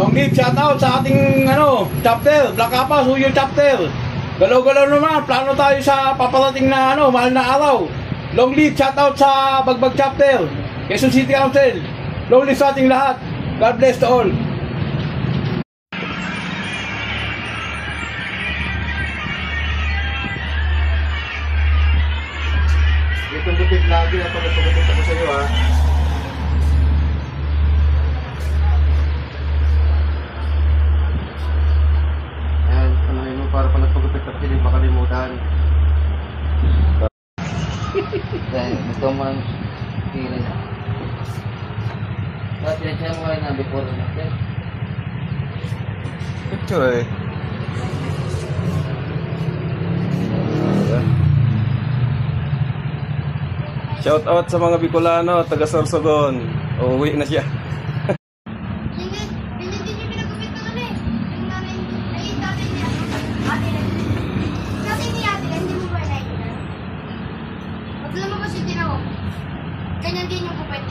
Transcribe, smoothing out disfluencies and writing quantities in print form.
Long Live, shoutout sa ating chapter, Black Kapas, Huyo chapter. Galaw-galaw naman, plano tayo sa paparating na mahal na araw. Long Live, shoutout sa Bagbag chapter, Quezon City Council. Long live sa ating lahat. God bless to all. Itong butik lagi na pagkatapos ako sa iyo ha. Ayan, panahin mo para pag nagpagupit ka hindi makalimutan. Dahil gusto mo ang feeling. Tapos pinagsahan mo kayo na before natin. Picture eh. Shout out sa mga Bicolano, taga Sorsogon. Uuwi na siya. Pag lumabas yung tinaw, ganyan din yung kupit.